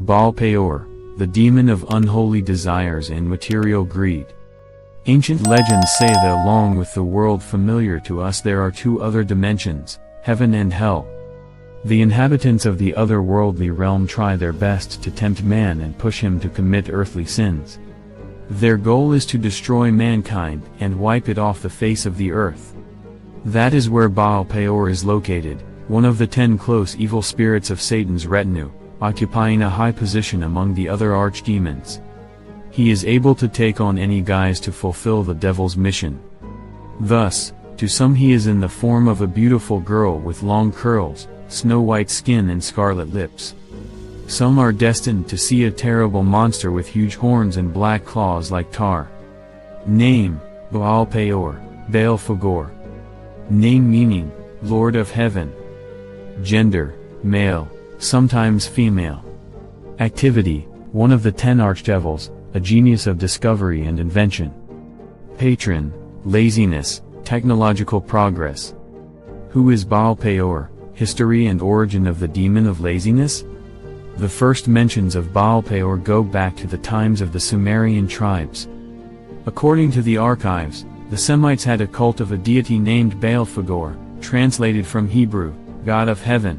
Baal-Fegor, the demon of unholy desires and material greed. Ancient legends say that along with the world familiar to us there are two other dimensions, heaven and hell. The inhabitants of the otherworldly realm try their best to tempt man and push him to commit earthly sins. Their goal is to destroy mankind and wipe it off the face of the earth. That is where Baal-Fegor is located, one of the 10 close evil spirits of Satan's retinue, occupying a high position among the other archdemons. He is able to take on any guise to fulfill the devil's mission. Thus, to some he is in the form of a beautiful girl with long curls, snow-white skin and scarlet lips. Some are destined to see a terrible monster with huge horns and black claws like tar. Name: Baal-Fegor, Belphegor. Name meaning: Lord of Heaven. Gender: male, sometimes female. Activity: one of the 10 archdevils, a genius of discovery and invention. Patron: laziness, technological progress. Who is Baal-Fegor? History and origin of the demon of laziness? The first mentions of Baal-Fegor go back to the times of the Sumerian tribes. According to the archives, the Semites had a cult of a deity named Baal-Fegor, translated from Hebrew, God of Heaven.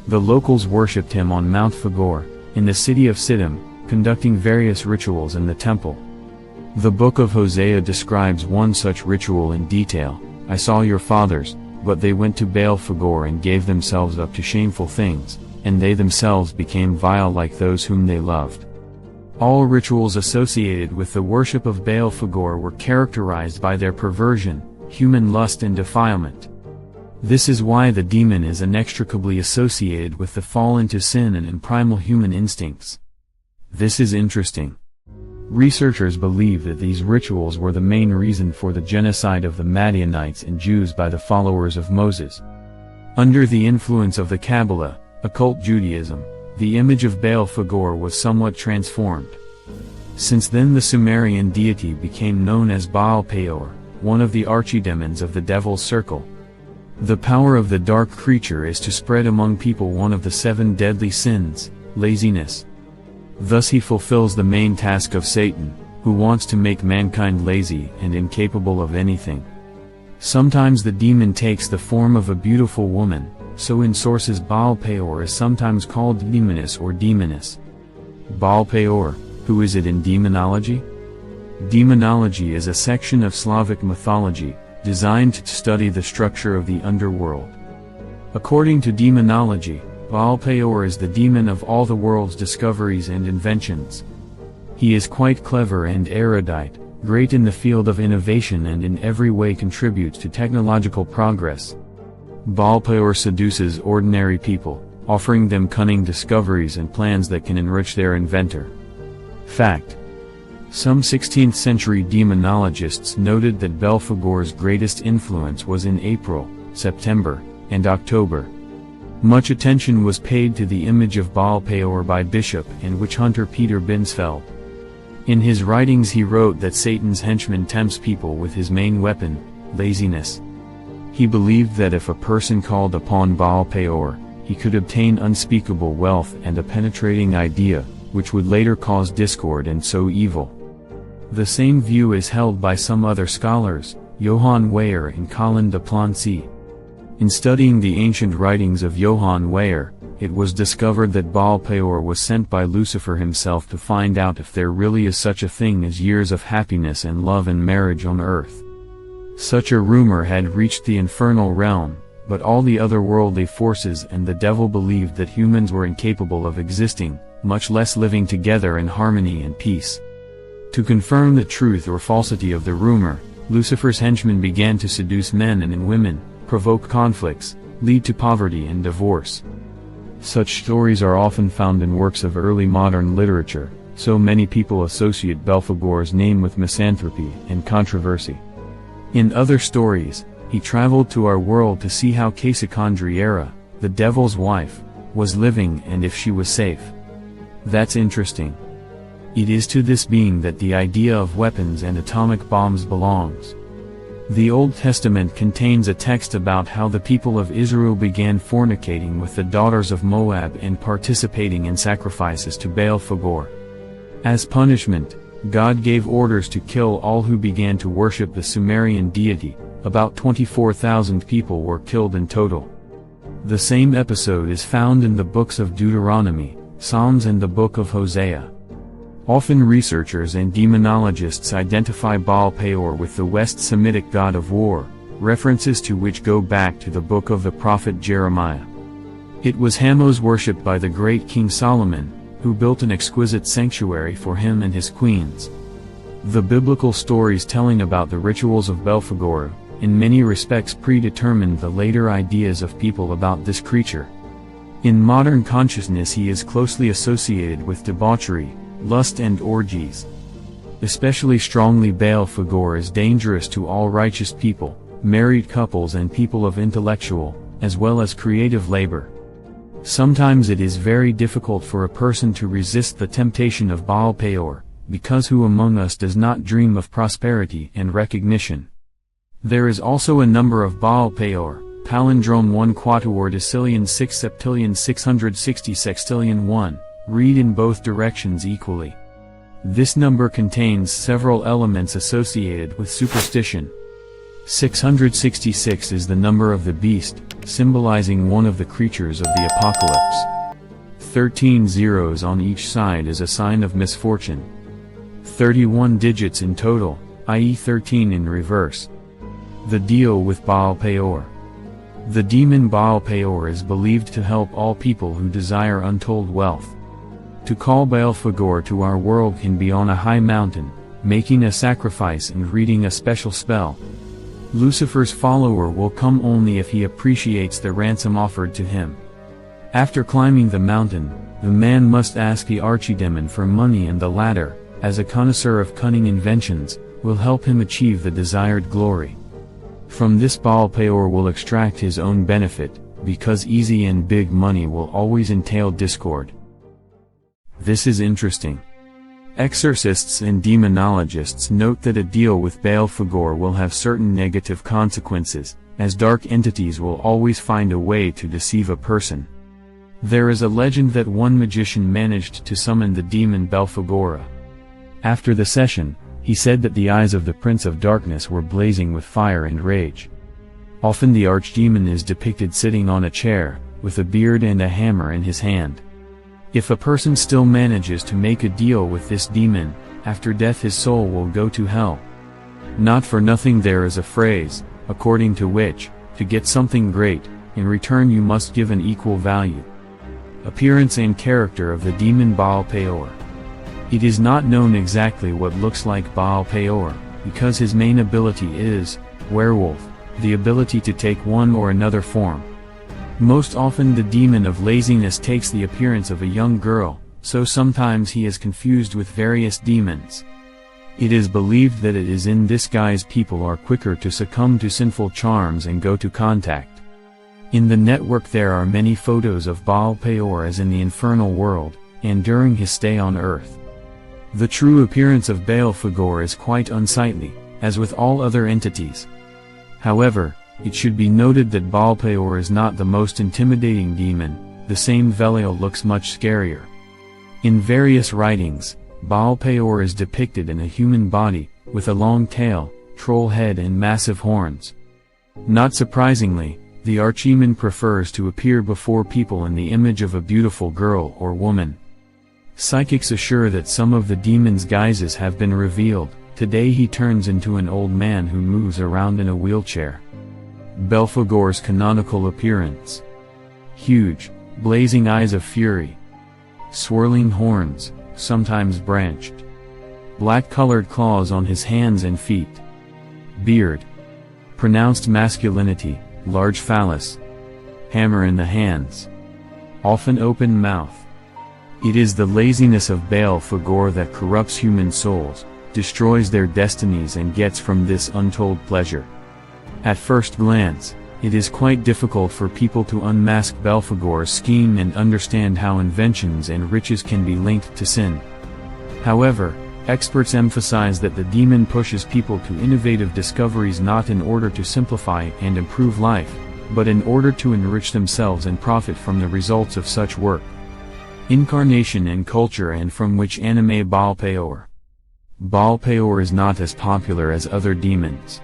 The locals worshipped him on Mount Fegor, in the city of Siddim, conducting various rituals in the temple. The book of Hosea describes one such ritual in detail. I saw your fathers, but they went to Baal-Fegor and gave themselves up to shameful things, and they themselves became vile like those whom they loved. All rituals associated with the worship of Baal-Fegor were characterized by their perversion, human lust and defilement. This is why the demon is inextricably associated with the fall into sin and in primal human instincts. This is interesting. Researchers believe that these rituals were the main reason for the genocide of the Madianites and Jews by the followers of Moses. Under the influence of the Kabbalah, occult Judaism, the image of Baal-Fegor was somewhat transformed. Since then the Sumerian deity became known as Baal-Fegor, one of the archdemons of the devil's circle. The power of the dark creature is to spread among people one of the 7 deadly sins, laziness. Thus he fulfills the main task of Satan, who wants to make mankind lazy and incapable of anything. Sometimes the demon takes the form of a beautiful woman, so in sources Baal-Fegor is sometimes called demoness or demoness. Baal-Fegor, who is it in demonology? Demonology is a section of Slavic mythology, designed to study the structure of the underworld. According to demonology, Baal-Fegor is the demon of all the world's discoveries and inventions. He is quite clever and erudite, great in the field of innovation and in every way contributes to technological progress. Baal-Fegor seduces ordinary people, offering them cunning discoveries and plans that can enrich their inventor. Fact: some 16th century demonologists noted that Belphegor's greatest influence was in April, September, and October. Much attention was paid to the image of Baal-Fegor by bishop and witch hunter Peter Binsfeld. In his writings he wrote that Satan's henchman tempts people with his main weapon, laziness. He believed that if a person called upon Baal-Fegor, he could obtain unspeakable wealth and a penetrating idea, which would later cause discord and sow evil. The same view is held by some other scholars, Johann Weyer and Colin de Plancy. In studying the ancient writings of Johann Weyer, it was discovered that Baal-Fegor was sent by Lucifer himself to find out if there really is such a thing as years of happiness and love and marriage on earth. Such a rumor had reached the infernal realm, but all the otherworldly forces and the devil believed that humans were incapable of existing, much less living together in harmony and peace. To confirm the truth or falsity of the rumor, Lucifer's henchmen began to seduce men and women, provoke conflicts, lead to poverty and divorce. Such stories are often found in works of early modern literature, so many people associate Belphegor's name with misanthropy and controversy. In other stories, he traveled to our world to see how Cassicandriera, the devil's wife, was living and if she was safe. That's interesting. It is to this being that the idea of weapons and atomic bombs belongs. The Old Testament contains a text about how the people of Israel began fornicating with the daughters of Moab and participating in sacrifices to Baal-Fegor. As punishment, God gave orders to kill all who began to worship the Sumerian deity. About 24,000 people were killed in total. The same episode is found in the books of Deuteronomy, Psalms and the book of Hosea. Often researchers and demonologists identify Baal-Fegor with the West Semitic god of war, references to which go back to the book of the prophet Jeremiah. It was Hammuz worshipped by the great King Solomon, who built an exquisite sanctuary for him and his queens. The biblical stories telling about the rituals of Belphegor, in many respects predetermined the later ideas of people about this creature. In modern consciousness he is closely associated with debauchery, lust and orgies. Especially strongly Baal-Fegor is dangerous to all righteous people, married couples and people of intellectual, as well as creative labor. Sometimes it is very difficult for a person to resist the temptation of Baal-Fegor, because who among us does not dream of prosperity and recognition? There is also a number of Baal-Fegor, palindrome 1 quatuor decillion 6 septillion 660 sextillion 1, read in both directions equally. This number contains several elements associated with superstition. 666 is the number of the beast, symbolizing one of the creatures of the apocalypse. 13 zeros on each side is a sign of misfortune. 31 digits in total, i.e. 13 in reverse. The deal with Baal-Fegor. The demon Baal-Fegor is believed to help all people who desire untold wealth. To call Baal-Fegor to our world can be on a high mountain, making a sacrifice and reading a special spell. Lucifer's follower will come only if he appreciates the ransom offered to him. After climbing the mountain, the man must ask the archdemon for money, and the latter, as a connoisseur of cunning inventions, will help him achieve the desired glory. From this Baal-Fegor will extract his own benefit, because easy and big money will always entail discord. This is interesting. Exorcists and demonologists note that a deal with Baal-Fegor will have certain negative consequences, as dark entities will always find a way to deceive a person. There is a legend that one magician managed to summon the demon Belphegor. After the session, he said that the eyes of the Prince of Darkness were blazing with fire and rage. Often the archdemon is depicted sitting on a chair, with a beard and a hammer in his hand. If a person still manages to make a deal with this demon, after death his soul will go to hell. Not for nothing there is a phrase, according to which, to get something great, in return you must give an equal value. Appearance and character of the demon Baal-Fegor. It is not known exactly what looks like Baal-Fegor, because his main ability is, werewolf, the ability to take one or another form. Most often the demon of laziness takes the appearance of a young girl, so sometimes he is confused with various demons. It is believed that it is in this guise people are quicker to succumb to sinful charms and go to contact. In the network there are many photos of Baal-Fegor as in the infernal world, and during his stay on earth. The true appearance of Baal-Fegor is quite unsightly, as with all other entities. However, it should be noted that Baal-Fegor is not the most intimidating demon, the same Belial looks much scarier. In various writings, Baal-Fegor is depicted in a human body, with a long tail, troll head and massive horns. Not surprisingly, the archdemon prefers to appear before people in the image of a beautiful girl or woman. Psychics assure that some of the demon's guises have been revealed. Today he turns into an old man who moves around in a wheelchair. Belphegor's canonical appearance. Huge, blazing eyes of fury. Swirling horns, sometimes branched. Black-colored claws on his hands and feet. Beard. Pronounced masculinity, large phallus. Hammer in the hands. Often open mouth. It is the laziness of Baal-Fegor that corrupts human souls, destroys their destinies and gets from this untold pleasure. At first glance, it is quite difficult for people to unmask Belphegor's scheme and understand how inventions and riches can be linked to sin. However, Experts emphasize that the demon pushes people to innovative discoveries not in order to simplify and improve life, but in order to enrich themselves and profit from the results of such work. Incarnation and culture, and from which anime Baal-Fegor. Baal-Fegor is not as popular as other demons.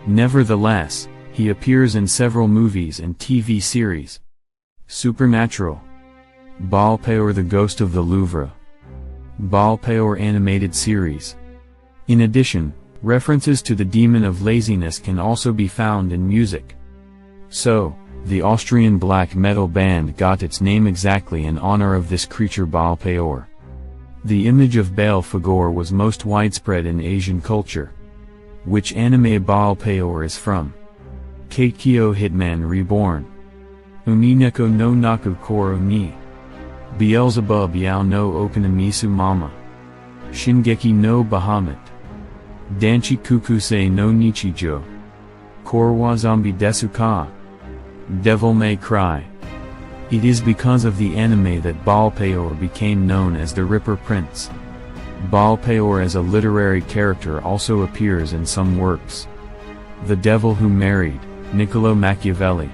Nevertheless, he appears in several movies and TV series. Supernatural. Baal-Fegor, the Ghost of the Louvre. Baal-Fegor animated series. In addition, references to the demon of laziness can also be found in music. So, the Austrian black metal band got its name exactly in honor of this creature Baal-Fegor. The image of Belphegor was most widespread in Asian culture. Which anime Baal-Fegor is from? Keikyou Hitman Reborn. Umineko no Naku Koro ni. Beelzebub Yao no Okanamisu Mama. Shingeki no Bahamut. Danchi Kukusei no Nichijo. Korwa Zombie Desu Ka. Devil May Cry. It is because of the anime that Baal-Fegor became known as the Ripper Prince. Baal-Fegor as a literary character also appears in some works. The Devil Who Married, Niccolo Machiavelli.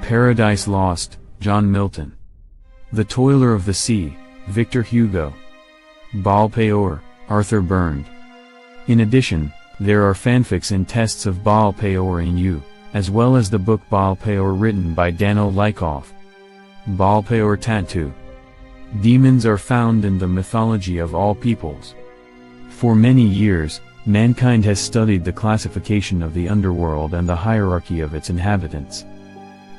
Paradise Lost, John Milton. The Toiler of the Sea, Victor Hugo. Baal-Fegor, Arthur Byrne. In addition, there are fanfics and tests of Baal-Fegor in U, as well as the book Baal-Fegor written by Dano Lykov. Baal-Fegor tattoo. Demons are found in the mythology of all peoples. For many years, mankind has studied the classification of the underworld and the hierarchy of its inhabitants.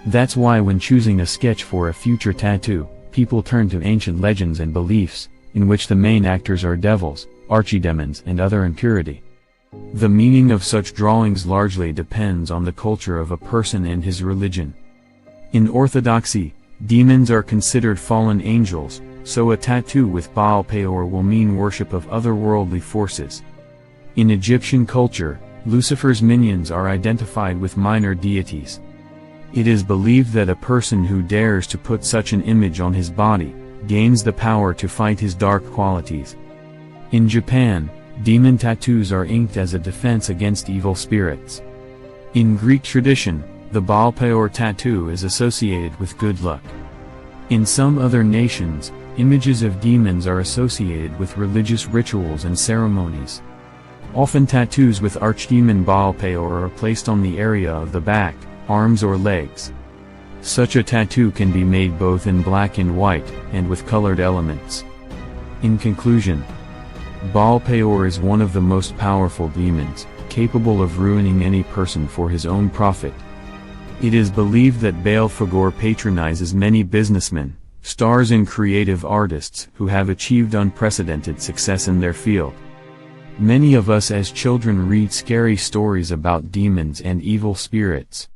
That's why when choosing a sketch for a future tattoo, people turn to ancient legends and beliefs, in which the main actors are devils, archidemons and other impurity. The meaning of such drawings largely depends on the culture of a person and his religion. In Orthodoxy, demons are considered fallen angels, so a tattoo with Baal-Fegor will mean worship of otherworldly forces. In Egyptian culture, Lucifer's minions are identified with minor deities. It is believed that a person who dares to put such an image on his body, gains the power to fight his dark qualities. In Japan, demon tattoos are inked as a defense against evil spirits. In Greek tradition, the Baal-Fegor tattoo is associated with good luck. In some other nations, images of demons are associated with religious rituals and ceremonies. Often tattoos with archdemon Baal-Fegor are placed on the area of the back, arms or legs. Such a tattoo can be made both in black and white, and with colored elements. In conclusion, Baal-Fegor is one of the most powerful demons, capable of ruining any person for his own profit. It is believed that Baal-Fegor patronizes many businessmen, stars and creative artists who have achieved unprecedented success in their field. Many of us as children read scary stories about demons and evil spirits.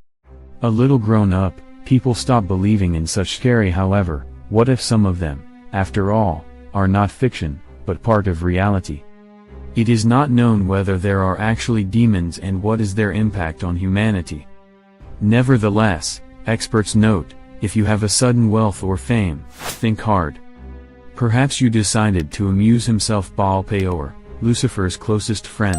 A little grown up, people stop believing in such scary. However, what if some of them, after all, are not fiction, but part of reality? It is not known whether there are actually demons and what is their impact on humanity. Nevertheless, experts note, if you have a sudden wealth or fame, think hard. Perhaps you decided to amuse himself. Baal-Fegor, Lucifer's closest friend,